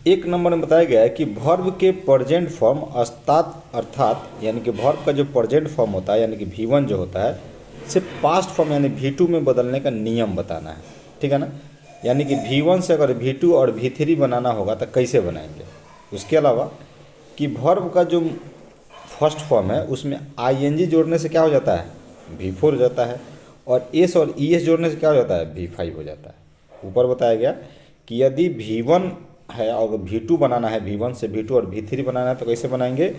1 नंबर में बताया गया है कि वर्ब के प्रेजेंट फॉर्म अर्थात यानी कि वर्ब का जो प्रेजेंट फॉर्म होता है यानी कि V1 जो होता है सिर्फ पास्ट फॉर्म यानी V2 में बदलने का नियम बताना है, ठीक है ना। यानी कि V1 से अगर V2 और V3 बनाना होगा तो कैसे बनाएंगे। उसके अलावा कि वर्ब का जो फर्स्ट फॉर्म है उसमें ING जोड़ने से क्या हो जाता है, V4 हो जाता है, और S और ES जोड़ने से क्या हो जाता है, V5 हो जाता है। ऊपर बताया गया कि यदि V1 है और V2 बनाना है, V1 से V2 और V3 बनाना है तो कैसे बनाएंगे,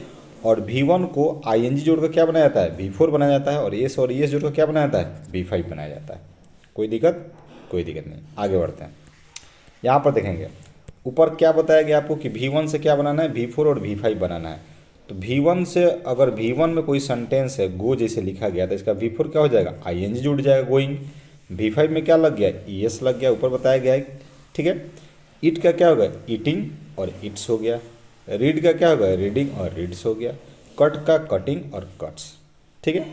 और V1 को ING जोड़कर क्या बनाया जाता है, V4 बनाया जाता है, और S और ES जोड़कर क्या बनाया जाता है, V5 बनाया जाता है। कोई दिक्कत, कोई दिक्कत नहीं। आगे बढ़ते हैं। यहाँ पर देखेंगे ऊपर क्या बताया गया आपको कि V1 से क्या बनाना है, V4 और V5 बनाना है। तो V1 से अगर V1 में कोई सेंटेंस है गो जैसे लिखा गया तो इसका V4 क्या हो जाएगा, ING जुड़ जाएगा, गोइंग। V5 में क्या लग गया, ES लग गया, ऊपर बताया गया है, ठीक है। ईट का क्या होगा, ईटिंग और इट्स हो गया। रीड का क्या होगा, रीडिंग और रीड्स हो गया। कट का कटिंग और कट्स, ठीक है।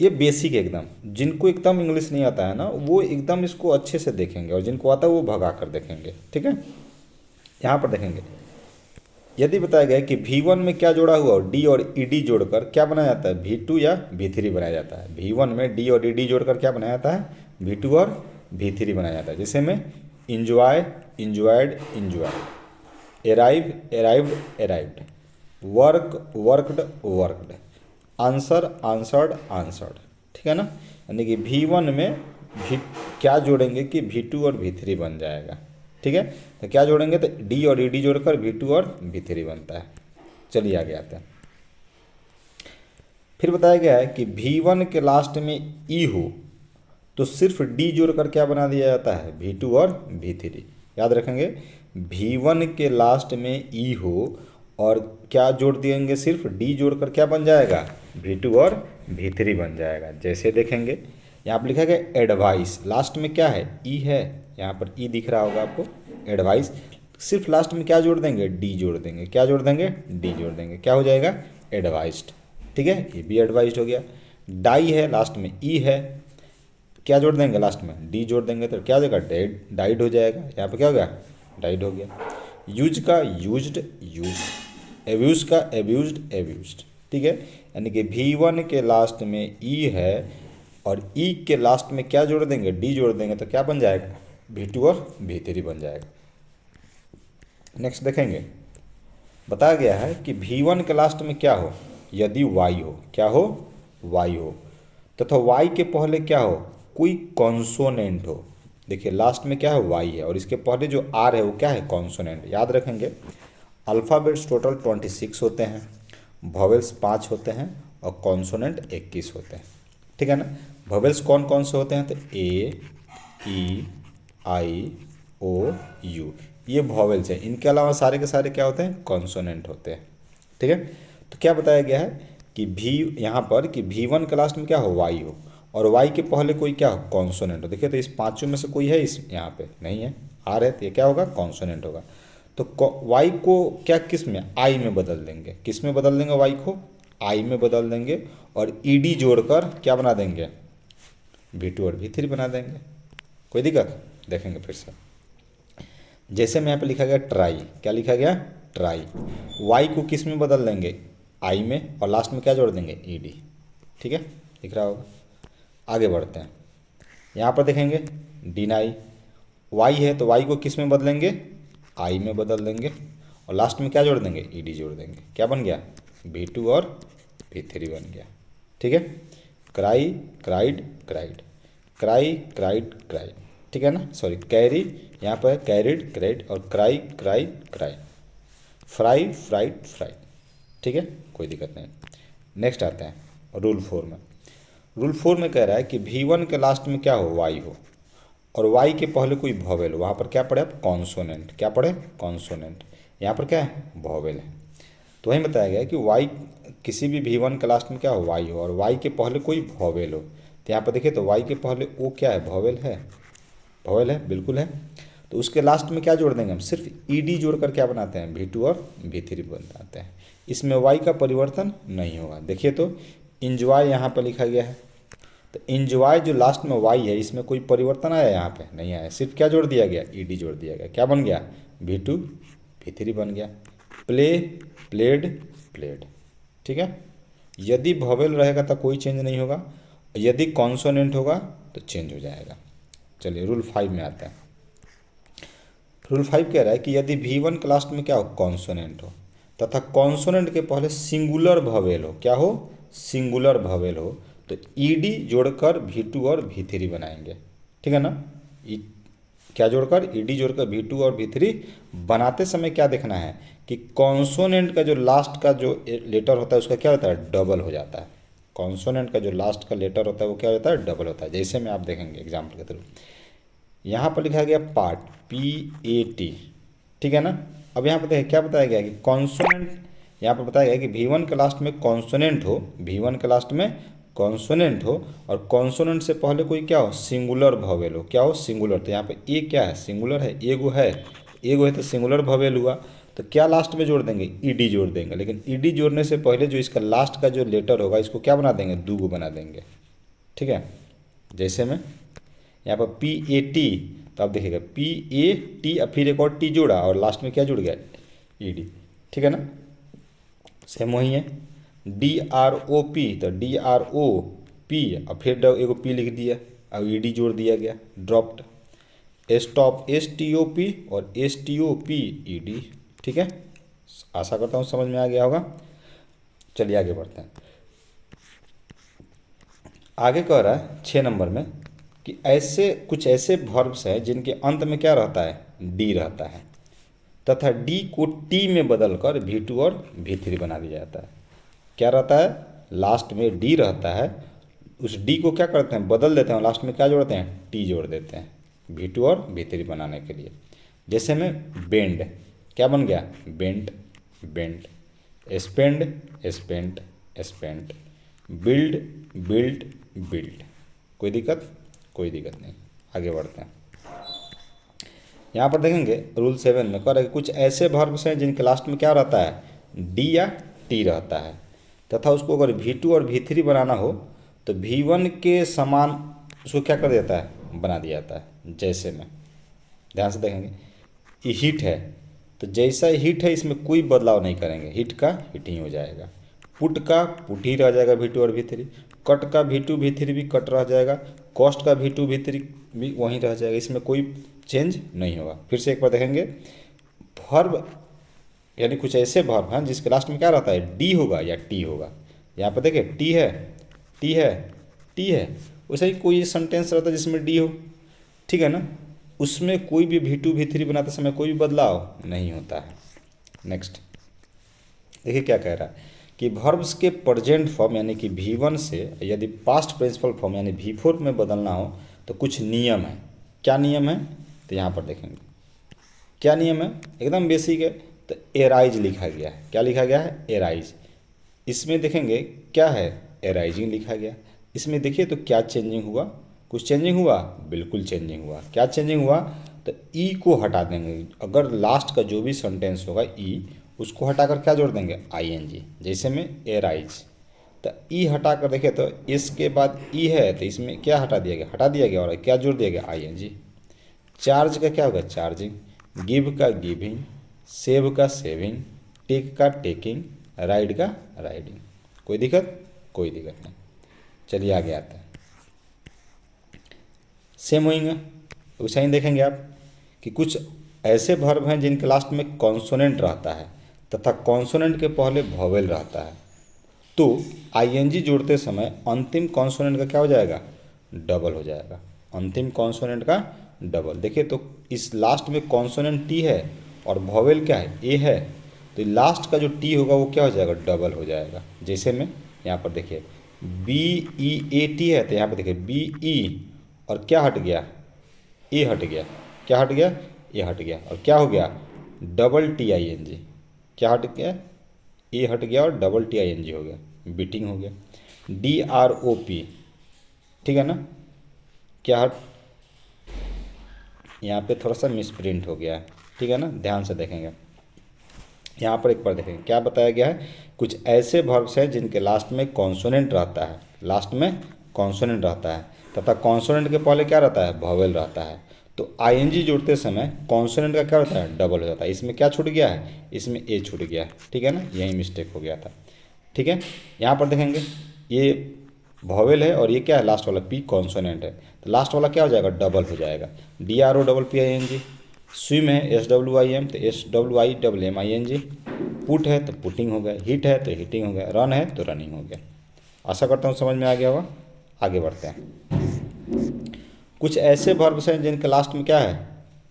ये बेसिक एकदम, जिनको एकदम इंग्लिश नहीं आता है ना वो एकदम इसको अच्छे से देखेंगे, और जिनको आता है वो भगा कर देखेंगे, ठीक है। यहाँ पर देखेंगे, यदि बताया गया कि V1 में क्या जोड़ा हुआ और D और ED जोड़कर क्या बनाया जाता है, V2 या V3 बनाया जाता है। V1 में D और ED जोड़कर क्या बनाया जाता है, V2 और V3 बनाया जाता है। जैसे में enjoy, enjoyed, enjoyed, arrive, arrived, arrived, work, worked, worked, answer, answered, answered, ठीक है ना। यानी कि V1 में क्या जोड़ेंगे कि V2 और V3 बन जाएगा, ठीक है। तो क्या जोड़ेंगे, तो D और ED जोड़कर V2 और V3 बनता है। चलिए आगे आते हैं। फिर बताया गया है कि V1 के लास्ट में E हो तो सिर्फ D जोड़कर क्या बना दिया जाता है, V2 और V3। याद रखेंगे, V1 के लास्ट में E हो और क्या जोड़ देंगे, सिर्फ D जोड़कर क्या बन जाएगा, V2 और V3 बन जाएगा। जैसे देखेंगे यहाँ पर लिखा गया एडवाइस, लास्ट में क्या है, E है, यहाँ पर E दिख रहा होगा आपको, एडवाइस, सिर्फ लास्ट में क्या जोड़ देंगे, D जोड़ देंगे। क्या जोड़ देंगे, D जोड़ देंगे, क्या हो जाएगा, एडवाइस्ड, ठीक है। ये भी एडवाइस्ड हो गया। डाई है, लास्ट में E है, क्या जोड़ देंगे, लास्ट में D जोड़ देंगे, तो क्या हो जाएगा, डेड, डाइड हो जाएगा। यहाँ पर क्या हो गया, डाइड हो गया। यूज का यूज्ड, यूज, एब्यूज का एब्यूज्ड, एब्यूज्ड, ठीक है। यानी कि V1 के लास्ट में E है और E के लास्ट में क्या जोड़ देंगे, D जोड़ देंगे, तो क्या बन जाएगा, V2 और V3 बन जाएगा। नेक्स्ट देखेंगे, बताया गया है कि V1 के लास्ट में क्या हो, यदि Y हो, क्या हो, Y हो, तथा Y के पहले क्या हो, कोई कॉन्सोनेंट हो। देखिए लास्ट में क्या है, Y है, और इसके पहले जो R है वो क्या है, कॉन्सोनेंट। याद रखेंगे, अल्फ़ाबेट्स टोटल 26 होते हैं, वॉवेल्स 5 होते हैं और कॉन्सोनेंट 21 होते हैं, ठीक है ना। वॉवेल्स कौन कौन से होते हैं, तो A, E, I, O, U, ये वॉवेल्स हैं। इनके अलावा सारे के सारे क्या होते हैं, कॉन्सोनेंट होते हैं, ठीक है। तो क्या बताया गया है कि यहाँ पर कि V1 के लास्ट में क्या हो, Y हो, और Y के पहले कोई क्या हो, कॉन्सोनेंट हो। देखिए तो इस पांचों में से कोई है, इस यहाँ पे नहीं है, R है, तो ये क्या होगा, कॉन्सोनेंट होगा। तो Y को क्या, किस में, I में बदल देंगे। किस में बदल देंगे, Y को I में बदल देंगे, और ED जोड़कर क्या बना देंगे, V2 और V3 बना देंगे। कोई दिक्कत, देखेंगे फिर से। जैसे में यहाँ पे लिखा गया ट्राई, क्या लिखा गया, ट्राई, Y को किस में बदल देंगे, I में, और लास्ट में क्या जोड़ देंगे, ED, ठीक है, दिख रहा होगा। आगे बढ़ते हैं, यहाँ पर देखेंगे डिनाई, Y है तो Y को किस में बदलेंगे, I में बदल देंगे, और लास्ट में क्या जोड़ देंगे, ED जोड़ देंगे। क्या बन गया, V2 और V3 बन गया, ठीक है। Cry, cried, cried, cry, cried, cried, ठीक है ना। सॉरी, कैरी, यहाँ पर कैरिड, क्राइड, और cry, cry, cry, fry, fried, fried, ठीक है, कोई दिक्कत नहीं। नेक्स्ट आते हैं रूल 4 में। रूल 4 में कह रहा है कि V1 के लास्ट में क्या हो, Y हो, और Y के पहले कोई वॉवेल हो। वहाँ पर क्या पढ़े आप, कॉन्सोनेंट, क्या पढ़े, कॉन्सोनेंट। यहाँ पर क्या है, वॉवेल है। तो वही बताया गया कि Y किसी भी V1 के लास्ट में क्या हो, Y हो, और Y के पहले कोई वॉवेल हो। तो यहाँ पर देखिए तो Y के पहले O क्या है, वॉवेल है, वॉवेल है, बिल्कुल है। तो उसके लास्ट में क्या जोड़ देंगे हम, सिर्फ ED जोड़कर क्या बनाते हैं, V2 और V3 बनाते हैं। इसमें Y का परिवर्तन नहीं होगा। देखिए तो इंजॉय यहाँ पर लिखा गया है, तो इंजॉय जो लास्ट में Y है इसमें कोई परिवर्तन आया, यहाँ पे नहीं आया, सिर्फ क्या जोड़ दिया गया, ED जोड़ दिया गया। क्या बन गया, V2 V3 बन गया। प्ले, प्लेड, प्लेड, ठीक है। यदि वॉवेल रहेगा तो कोई चेंज नहीं होगा, यदि कॉन्सोनेंट होगा तो चेंज हो जाएगा। चलिए रूल 5 में आता है। रूल 5 कह रहा है कि यदि V1 के लास्ट में क्या हो, कॉन्सोनेंट हो, तथा कॉन्सोनेंट के पहले सिंगुलर वॉवेल हो, क्या हो, सिंगुलर वॉवेल हो, तो ED जोड़कर V2 और V3 बनाएंगे, ठीक है ना। क्या जोड़कर, ED जोड़कर V2 और V3 बनाते समय क्या देखना है कि कॉन्सोनेंट का जो लास्ट का जो लेटर होता है उसका क्या होता है, डबल हो जाता है। कॉन्सोनेंट का जो लास्ट का लेटर होता है वो क्या होता है, डबल होता है। जैसे में आप देखेंगे एग्जाम्पल के थ्रू, यहाँ पर लिखा गया पार्ट, PAT, ठीक है ना। अब यहाँ पर देखिए क्या बताया गया कि कॉन्सोनेंट, यहाँ पर बताया गया कि V1 के लास्ट में कॉन्सोनेंट हो, V1 के लास्ट में कॉन्सोनेंट हो, और कॉन्सोनेंट से पहले कोई क्या हो, सिंगुलर वॉवेल हो, क्या हो, सिंगुलर। तो यहाँ पे ए क्या है, सिंगुलर है, एगो है, एगो है तो सिंगुलर वॉवेल हुआ। तो क्या लास्ट में जोड़ देंगे, ईडी जोड़ देंगे। लेकिन ईडी जोड़ने से पहले जो इसका लास्ट का जो लेटर होगा इसको क्या बना देंगे, दूगो बना देंगे। ठीक है, जैसे में यहाँ पर पी ए टी, तो आप देखिएगा पी ए टी, अब फिर एक और टी जोड़ा और लास्ट में क्या जुड़ गया, ईडी। ठीक है ना, सेम वही है। डी आर ओ पी, तो डी आर ओ पी, और फिर एगो पी लिख दिया और ईडी जोड़ दिया गया, dropped. Stop S T O P और S T O P E D. ठीक है, आशा करता हूँ समझ में आ गया होगा। चलिए आगे बढ़ते हैं। आगे कह रहा है 6 नंबर में कि कुछ ऐसे वर्ब्स हैं जिनके अंत में क्या रहता है, डी रहता है, तथा डी को टी में बदलकर V2 और V3 बना दिया जाता है। क्या रहता है, लास्ट में डी रहता है, उस डी को क्या करते हैं, बदल देते हैं, लास्ट में क्या जोड़ते हैं, टी जोड़ देते हैं V2 और V3 बनाने के लिए। जैसे में बेंड, क्या बन गया, bent bent. Spend spent spent. Build built build. कोई दिक्कत, कोई दिक्कत नहीं। आगे बढ़ते हैं। यहाँ पर देखेंगे रूल 7 में कह रहा है कि कुछ ऐसे वर्ब्स हैं जिनके लास्ट में क्या रहता है, डी या टी रहता है, तथा उसको अगर V2 और V3 बनाना हो तो V1 के समान उसको क्या कर देता है, बना दिया जाता है। जैसे में ध्यान से देखेंगे, ये हीट है, तो जैसा हीट है इसमें कोई बदलाव नहीं करेंगे, हीट का हीट ही हो जाएगा। पुट का पुट ही रह जाएगा V2 और V3। कट का V2 V3 भी कट रह जाएगा। कॉस्ट का V2 V3 भी वहीं रह जाएगा, इसमें कोई चेंज नहीं होगा। फिर से एक बार देखेंगे, वर्ब यानी कुछ ऐसे वर्ब हैं जिसके लास्ट में क्या रहता है, डी होगा या टी होगा। यहाँ पर देखिए टी है टी है टी है, वैसे ही कोई सेंटेंस रहता है जिसमें डी हो। ठीक है ना, उसमें कोई भी V2 V3 बनाते समय कोई भी बदलाव नहीं होता है। नेक्स्ट देखिए क्या कह रहा है कि वर्ब्स के प्रेजेंट फॉर्म यानी कि V1 से यदि पास्ट प्रिंसिपल फॉर्म यानी V4 में बदलना हो तो कुछ नियम है। क्या नियम है, तो यहाँ पर देखेंगे क्या नियम है, एकदम बेसिक है। तो एराइज लिखा गया है, क्या लिखा गया है, एराइज। इसमें देखेंगे क्या है, एराइजिंग लिखा गया। इसमें देखिए तो क्या चेंजिंग हुआ, कुछ चेंजिंग हुआ, बिल्कुल चेंजिंग हुआ। क्या चेंजिंग हुआ, तो ई को हटा देंगे, अगर लास्ट का जो भी सेंटेंस होगा ई, उसको हटाकर क्या जोड़ देंगे, आईएनजी। जैसे में एराइज, तो ई हटा कर देखिए तो इसके बाद ई है तो इसमें क्या हटा दिया गया और क्या जोड़ दिया गया, आईएनजी। चार्ज का क्या होगा, चार्जिंग। गिव का गिविंग। सेव का सेविंग। टेक का टेकिंग। राइड का राइडिंग। कोई दिक्कत, कोई दिक्कत नहीं। चलिए आगे आते हैं। सेम होएंगे वैसा ही देखेंगे आप कि कुछ ऐसे वर्ब हैं जिनके लास्ट में कॉन्सोनेंट रहता है तथा कॉन्सोनेंट के पहले वॉवेल रहता है, तो आईएनजी जोड़ते समय अंतिम कॉन्सोनेंट का क्या हो जाएगा, डबल हो जाएगा। अंतिम कॉन्सोनेंट का डबल। देखिए तो इस लास्ट में कॉन्सोनेंट टी है और वॉवेल क्या है, ए है, तो लास्ट का जो टी होगा वो क्या हो जाएगा, डबल हो जाएगा। जैसे में यहाँ पर देखिए BEAT है, तो यहाँ पर देखिए BE और क्या हट गया, ए हट गया। क्या हट गया, ए हट गया, और क्या हो गया, डबल TING। क्या हट गया, ए हट गया और डबल TING हो गया, बीटिंग हो गया। DROP, ठीक है ना, क्या हट, यहाँ पे थोड़ा सा मिसप्रिंट हो गया है, ठीक है ना, ध्यान से देखेंगे। यहाँ पर एक बार देखेंगे क्या बताया गया है, कुछ ऐसे वर्ब्स हैं जिनके लास्ट में कॉन्सोनेंट रहता है, लास्ट में कॉन्सोनेंट रहता है तथा कॉन्सोनेंट के पहले क्या रहता है, वॉवेल रहता है, तो आईएनजी जोड़ते समय कॉन्सोनेंट का क्या होता है, डबल हो जाता है। इसमें क्या छूट गया है, इसमें ए छूट गया है, ठीक है ना, यही मिस्टेक हो गया था। ठीक है, यहाँ पर देखेंगे ये वॉवेल है और ये क्या है, लास्ट वाला पी कॉन्सोनेंट है, तो लास्ट वाला क्या हो जाएगा, डबल हो जाएगा। DROPPING। स्विम है SWIM, तो SWIMMING। पुट है तो पुटिंग हो गया, हिट है तो हिटिंग हो गया, रन है तो रनिंग हो गया। आशा करता हूँ समझ में आ गया होगा। आगे बढ़ते हैं। कुछ ऐसे वर्ब्स हैं जिनके लास्ट में क्या है,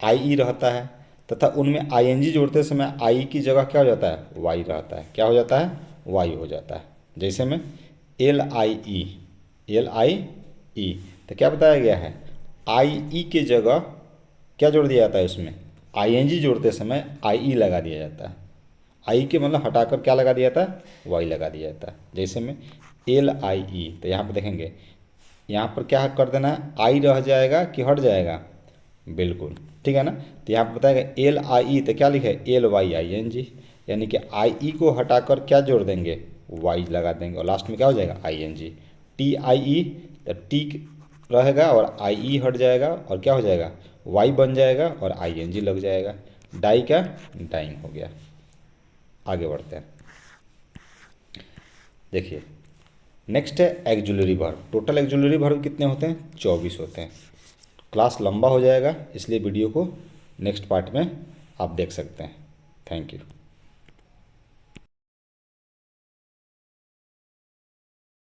IE रहता है तथा उनमें ING जोड़ते समय आई की जगह क्या हो जाता है, वाई रहता है। क्या हो जाता है, वाई हो जाता है। जैसे में LIE, तो क्या बताया गया है, IE के जगह क्या जोड़ दिया जाता है, उसमें ING जोड़ते समय IE लगा दिया जाता है। आई के मतलब हटाकर क्या लगा दिया जाता है, वाई लगा दिया जाता है। जैसे में LIE, तो यहाँ पर देखेंगे यहाँ पर क्या कर देना है, आई रह जाएगा कि हट जाएगा, बिल्कुल ठीक है ना। तो यहाँ पर बताएगा एल आई ई, तो क्या लिखा है L Y I N G, यानी कि आई ई को हटाकर क्या जोड़ देंगे, वाई लगा देंगे और लास्ट में क्या हो जाएगा आई एन जी। टी आई ई, तो टी रहेगा और आई ई हट जाएगा और क्या हो जाएगा वाई बन जाएगा और आई एन जी लग जाएगा। डाई का डाइंग हो गया। आगे बढ़ते हैं, देखिए नेक्स्ट है auxiliary verb. Total auxiliary verb कितने होते हैं, 24 होते हैं। क्लास लंबा हो जाएगा, इसलिए वीडियो को नेक्स्ट पार्ट में आप देख सकते हैं। Thank you.